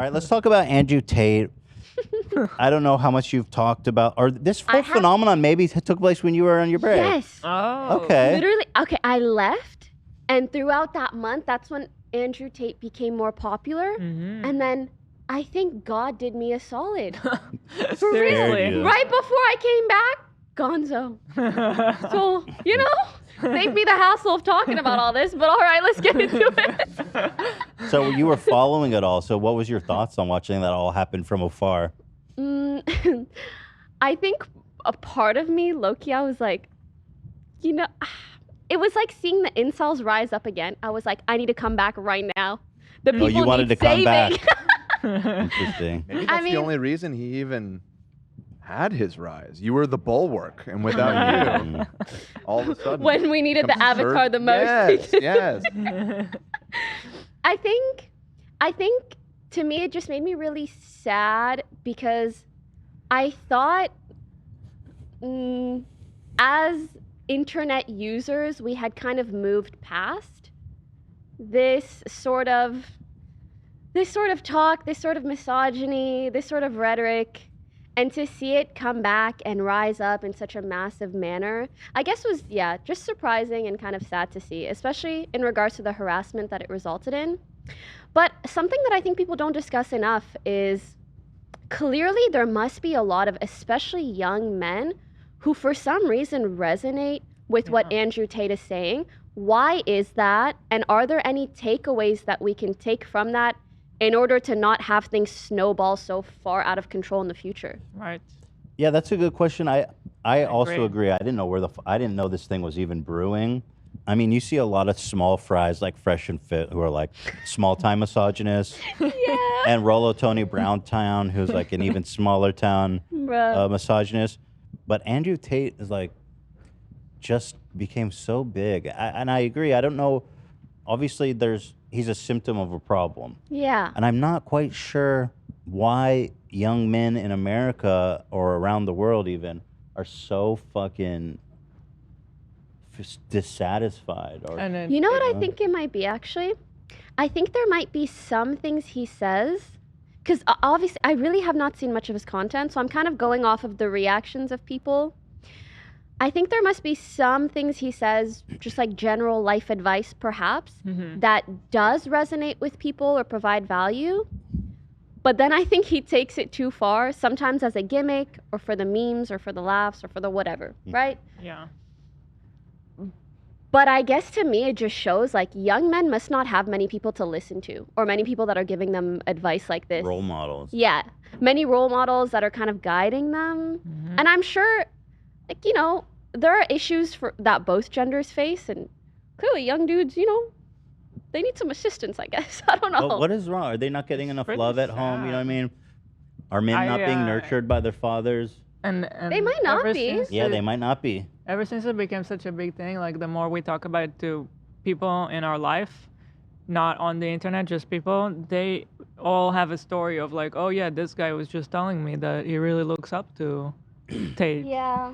All right, let's talk about Andrew Tate. I don't know how much you've talked about, or this whole phenomenon maybe took place when you were on your break. Yes. Oh. Okay. Literally, okay, I left, and throughout that month, that's when Andrew Tate became more popular. And then I think God did me a solid. For real. Seriously? Right before I came back, gonzo. So, you know, save me the hassle of talking about all this, but all right, let's get into it. So you were following it all. So what was your thoughts on watching that all happen from afar? I think a part of me, low-key, I was like, you know, it was like seeing the incels rise up again. I was like, I need to come back right now. The people you wanted need to come saving. back. Interesting. Maybe that's the only reason he even had his rise. You were the bulwark, and without you, all of a sudden, when we needed the avatar the most. Yes. I think to me it just made me really sad because I thought as internet users we had kind of moved past this sort of talk, this sort of misogyny, this sort of rhetoric. And to see it come back and rise up in such a massive manner, I guess was, just surprising and kind of sad to see, especially in regards to the harassment that it resulted in. But something that I think people don't discuss enough is clearly there must be a lot of, especially young men, who for some reason resonate with what Andrew Tate is saying. Why is that? And are there any takeaways that we can take from that in order to not have things snowball so far out of control in the future? Right. Yeah, that's a good question. I also agree. I didn't know I didn't know this thing was even brewing. I mean, you see a lot of small fries like Fresh and Fit who are like small time misogynists. And Rollo Tony Browntown, who's like an even smaller town misogynist. But Andrew Tate is like just became so big. And I agree. I don't know. Obviously, he's a symptom of a problem. Yeah. And I'm not quite sure why young men in America or around the world even are so fucking dissatisfied. Or You know what I think it might be, actually? I think there might be some things he says, because obviously I really have not seen much of his content, so I'm kind of going off of the reactions of people. I think there must be some things he says, just like general life advice perhaps, that does resonate with people or provide value. But then I think he takes it too far, sometimes as a gimmick or for the memes or for the laughs or for the whatever, right? Yeah. But I guess to me, it just shows like young men must not have many people to listen to or many people that are giving them advice like this. Role models. Yeah. Many role models that are kind of guiding them. And I'm sure, like, you know, there are issues that both genders face. And clearly young dudes, you know, they need some assistance, I guess. I don't know. But what is wrong? Are they not getting enough love at home? You know what I mean? Are men not being nurtured by their fathers? And they might not be. Yeah, they might not be. Ever since it became such a big thing, like the more we talk about it to people in our life, not on the internet, just people, they all have a story of like, oh yeah, this guy was just telling me that he really looks up to Tate. Yeah.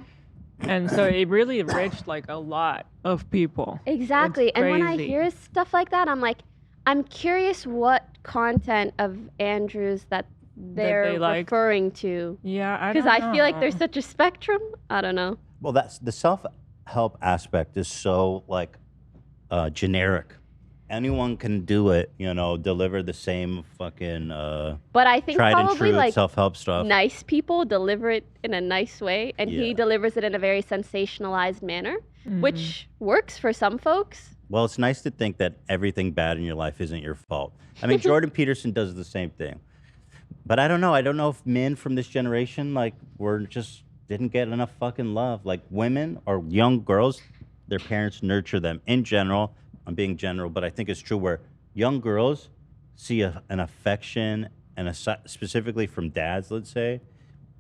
And so it really reached like a lot of people. Exactly. It's And when I crazy. hear stuff like that, I'm like, I'm curious what content of Andrew's that they're they like. referring to. Yeah, Because I feel like there's such a spectrum. I don't know. Well, that's the self-help aspect is so like generic. Anyone can do it, you know, deliver the same fucking But I think tried and probably true like self-help stuff. nice people deliver it in a nice way, and he delivers it in a very sensationalized manner, which works for some folks. Well, it's nice to think that everything bad in your life isn't your fault. I mean, Jordan Peterson does the same thing. But I don't know. I don't know if men from this generation, like, didn't get enough fucking love. Like, women or young girls, their parents nurture them in general. I'm being general, but I think it's true where young girls see an affection, and specifically from dads, let's say,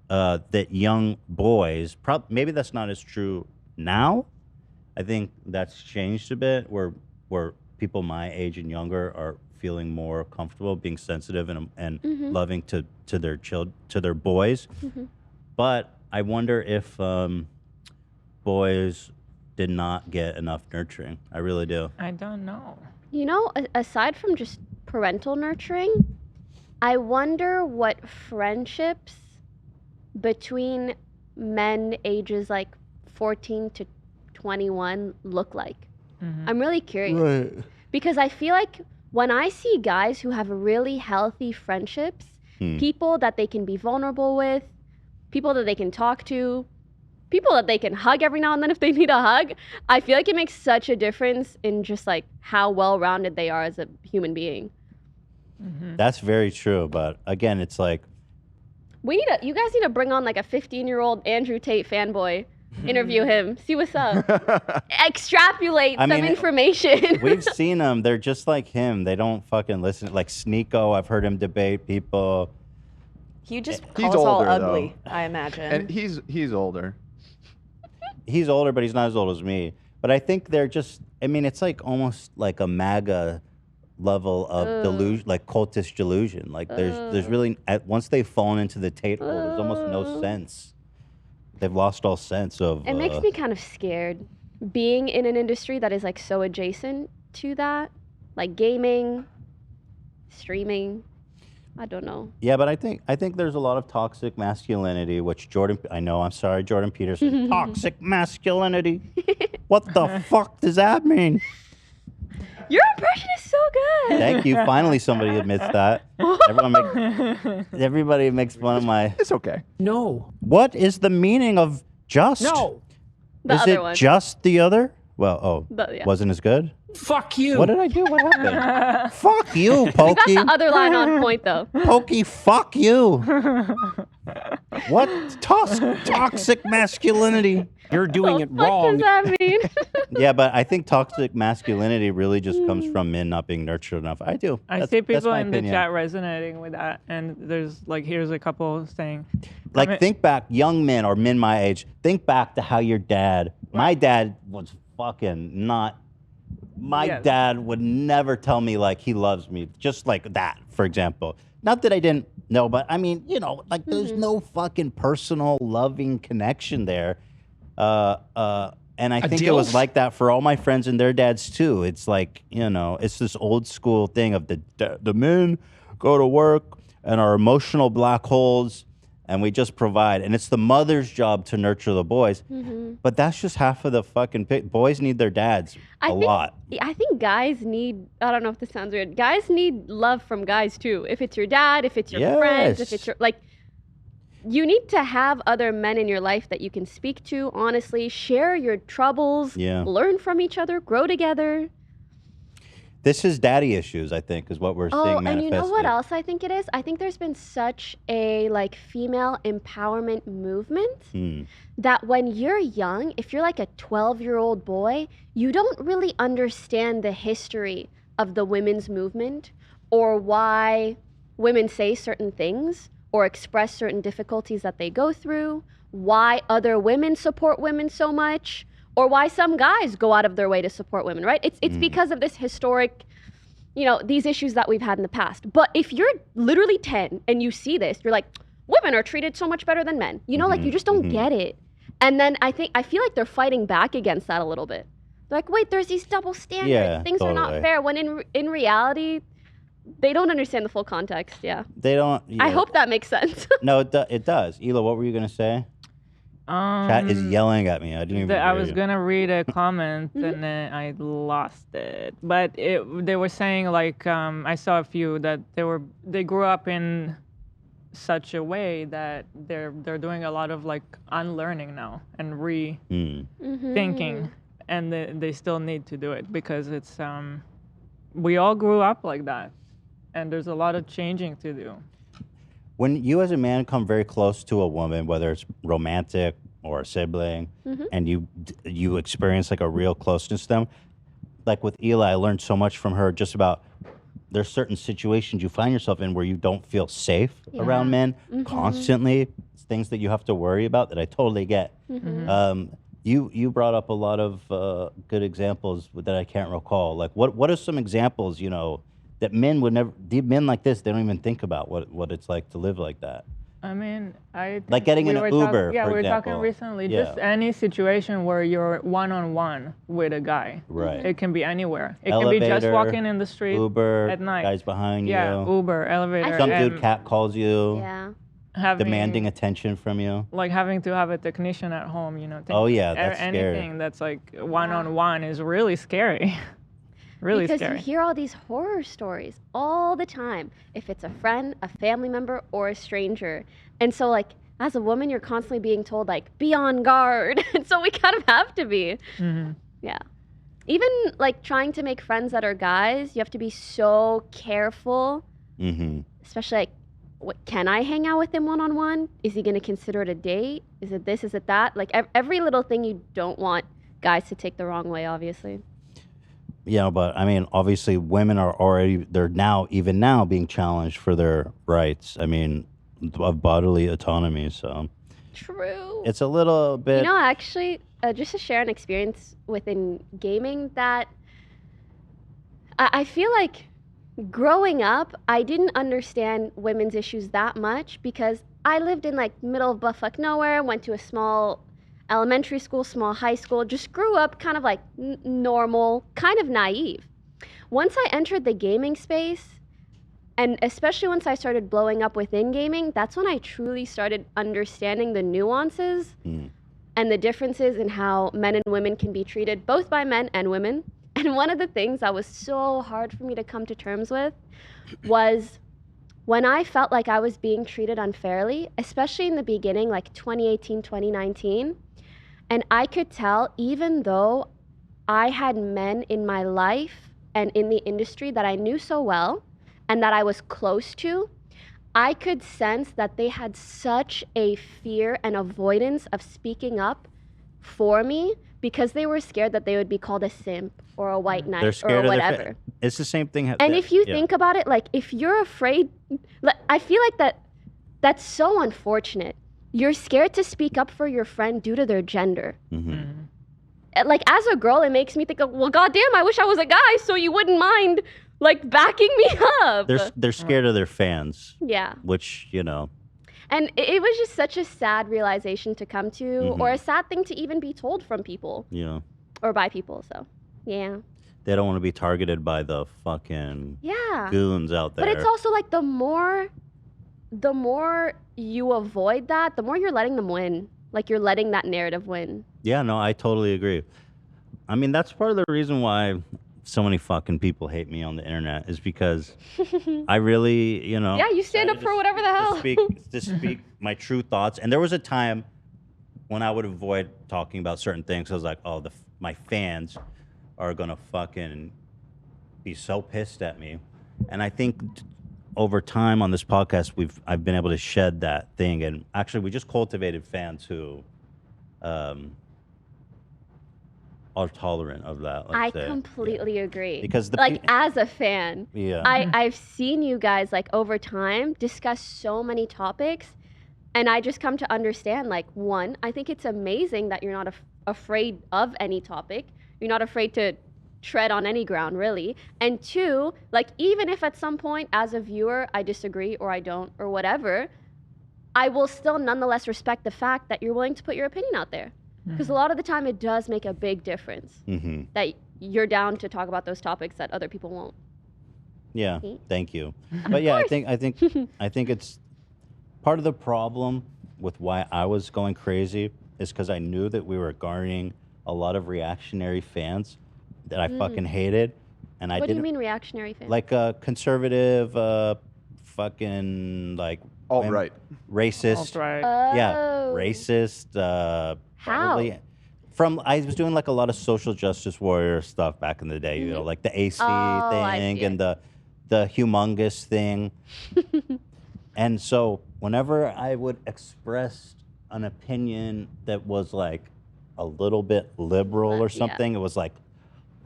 that young boys, maybe that's not as true now. I think that's changed a bit where people my age and younger are feeling more comfortable being sensitive and loving to their boys. But I wonder if boys did not get enough nurturing. I really do. I don't know. You know, aside from just parental nurturing, I wonder what friendships between men ages like 14 to 21 look like. I'm really curious. Right. Because I feel like when I see guys who have really healthy friendships, people that they can be vulnerable with, people that they can talk to, people that they can hug every now and then if they need a hug, I feel like it makes such a difference in just like how well-rounded they are as a human being. That's very true. But again, it's like, You guys need to bring on like a 15-year-old Andrew Tate fanboy, interview him, see what's up, extrapolate some information. we've seen them. They're just like him. They don't fucking listen. Like Sneeko, I've heard him debate people. He just He's calls us all older, ugly, though. I imagine. And he's older. He's older, but he's not as old as me. But I think they're just, I mean, it's like almost like a MAGA level of delusion, like cultish delusion. Like there's really, once they've fallen into the Tate hole, there's almost no sense. They've lost all sense of. It makes me kind of scared being in an industry that is like so adjacent to that, like gaming, streaming. I don't know. Yeah, but I think there's a lot of toxic masculinity, which I'm sorry, Jordan Peterson. Toxic masculinity. What the fuck does that mean? Your impression is so good. Thank you. Finally, somebody admits that. Everybody makes fun of my. It's okay. No. What is the meaning of just? No. The is other it one. just the other? Well, Yeah. wasn't as good. Fuck you. What did I do? What happened? Fuck you, Pokey. We got the other line on point though. Pokey, fuck you. What toxic masculinity? You're doing it What wrong. does that mean? Yeah, but I think toxic masculinity really just comes from men not being nurtured enough. I do. I That's- see that's people my in the opinion. chat resonating with that, and there's like, here's a couple saying, Like, I mean- think back, young men or men my age, think back to how your dad, my dad was fucking not, my Yes. dad would never tell me, like, he loves me, just like that, for example. Not that I didn't know, but I mean, you know, like, there's no fucking personal, loving connection there. And I think it was dilf? like that for all my friends and their dads, too. It's like, you know, it's this old school thing of the men go to work and are emotional black holes, and we just provide. And it's the mother's job to nurture the boys. But that's just half of the fucking boys need their dads a lot. I think guys need, I don't know if this sounds weird, guys need love from guys too. If it's your dad, if it's your friends, if Yes. it's your, like, you need to have other men in your life that you can speak to, honestly, share your troubles, Yeah. learn from each other, grow together. This is daddy issues, I think, is what we're seeing Oh, and manifested. you know what else I think it is? I think there's been such a like female empowerment movement that when you're young, if you're like a 12-year-old boy, you don't really understand the history of the women's movement or why women say certain things or express certain difficulties that they go through, why other women support women so much, or why some guys go out of their way to support women, right? It's because of this historic, you know, these issues that we've had in the past. But if you're literally 10 and you see this, you're like, women are treated so much better than men. You know, like you just don't get it. And then I feel like they're fighting back against that a little bit. They're like, wait, there's these double standards. Yeah, Things are not totally. fair. When in reality, they don't understand the full context. Yeah. They don't. I yeah. hope that makes sense. No, it does. Ela, what were you going to say? Chat is yelling at me. I didn't even I hear was you. gonna read a comment and then I lost it. But they were saying like I saw a few that they grew up in such a way that they're doing a lot of like unlearning now and rethinking, and they still need to do it because it's we all grew up like that, and there's a lot of changing to do. When you as a man come very close to a woman, whether it's romantic or a sibling, and you experience like a real closeness to them, like with Ela, I learned so much from her just about there's certain situations you find yourself in where you don't feel safe around men constantly. It's things that you have to worry about that I totally get. You brought up a lot of good examples that I can't recall. Like what are some examples, you know, that men would never, men like this, they don't even think about what it's like to live like that. I mean, I Like think getting in we an were Uber, yeah, for we were talking example. recently. Yeah. Just any situation where you're one-on-one with a guy. Right. It can be anywhere. It can be just Elevator, walking in the street Uber, at night. guys behind Yeah, you. Uber, elevator, Some and dude cat calls you, Yeah. having, demanding attention from you. like having to have a technician at home. You know. Oh, yeah, that's scary. anything that's like one-on-one is really scary. Really Because scary. you hear all these horror stories all the time. If it's a friend, a family member, or a stranger. And so like as a woman, you're constantly being told like, be on guard. And so we kind of have to be. Mm-hmm. Yeah. Even like trying to make friends that are guys, you have to be so careful. Mm-hmm. Especially like, what, can I hang out with him one-on-one? Is he going to consider it a date? Is it this? Is it that? Like every little thing you don't want guys to take the wrong way, obviously. Yeah, but I mean, obviously, women are already, even now, being challenged for their rights. I mean, of bodily autonomy. So True. it's a little bit. You know, actually, just to share an experience within gaming that I feel like growing up, I didn't understand women's issues that much because I lived in like middle of buttfuck nowhere, went to a small elementary school, small high school, just grew up kind of like normal, kind of naive. Once I entered the gaming space, and especially once I started blowing up within gaming, that's when I truly started understanding the nuances and the differences in how men and women can be treated, both by men and women. And one of the things that was so hard for me to come to terms with was when I felt like I was being treated unfairly, especially in the beginning, like 2018, 2019. And I could tell, even though I had men in my life and in the industry that I knew so well and that I was close to, I could sense that they had such a fear and avoidance of speaking up for me because they were scared that they would be called a simp or a white knight They're scared or of whatever. It's the same thing. And if you think about it, like if you're afraid, I feel like that's so unfortunate. You're scared to speak up for your friend due to their gender. Mm-hmm. Like as a girl, it makes me think of, well, goddamn, I wish I was a guy so you wouldn't mind like backing me up. They're scared of their fans. Yeah. Which, you know. And it was just such a sad realization to come to, or a sad thing to even be told from people. Yeah. Or by people, so yeah. They don't want to be targeted by the fucking goons out there. But it's also like the more you avoid that, the more you're letting them win. Like you're letting that narrative win. Yeah, no, I totally agree. I mean, that's part of the reason why so many fucking people hate me on the internet is because I really, you know. Yeah, you stand up for whatever the hell. To speak my true thoughts. And there was a time when I would avoid talking about certain things. I was like, oh, my fans are going to fucking be so pissed at me. And I think over time on this podcast, I've been able to shed that thing. And actually, we just cultivated fans who are tolerant of that. I completely agree. Because as a fan, I've seen you guys like over time discuss so many topics, and I just come to understand like one, I think it's amazing that you're not afraid of any topic. You're not afraid to tread on any ground, really. And two, like even if at some point as a viewer I disagree or I don't or whatever, I will still nonetheless respect the fact that you're willing to put your opinion out there. Because a lot of the time it does make a big difference that you're down to talk about those topics that other people won't. Yeah, thank you. But yeah, I think it's part of the problem with why I was going crazy is because I knew that we were garnering a lot of reactionary fans that I fucking hated, and I didn't. What do you mean reactionary fans? Like conservative, fucking like alt-right, racist. Alt-right. Yeah, racist. How? I was doing like a lot of social justice warrior stuff back in the day, you know, like the AC thing and the humongous thing. And so whenever I would express an opinion that was like a little bit liberal or something, it was like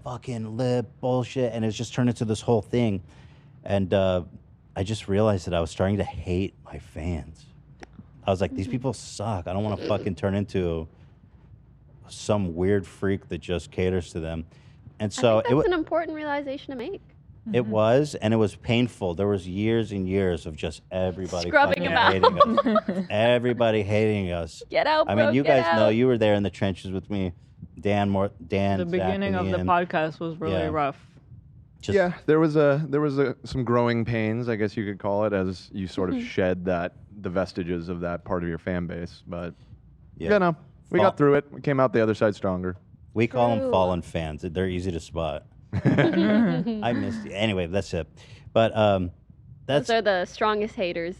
fucking lib bullshit, and it just turned into this whole thing. And I just realized that I was starting to hate my fans. I was like, these people suck. I don't want to fucking turn into some weird freak that just caters to them. And so I think that's an important realization to make. It was, and it was painful. There was years and years of just everybody Scrubbing fucking him out. hating us. Everybody hating us. Get out, I bro, mean, you get guys know out. you were there in the trenches with me. Dan, The Zach, beginning and of the Ian. podcast was really Yeah. rough. Just, Yeah, there was some growing pains, I guess you could call it, as you sort of shed the vestiges of that part of your fan base. But yeah. you know, we Fall- got through it. We came out the other side stronger. We call them True. fallen fans. They're easy to spot. I missed you. Anyway, that's it. But Those that's are the strongest haters.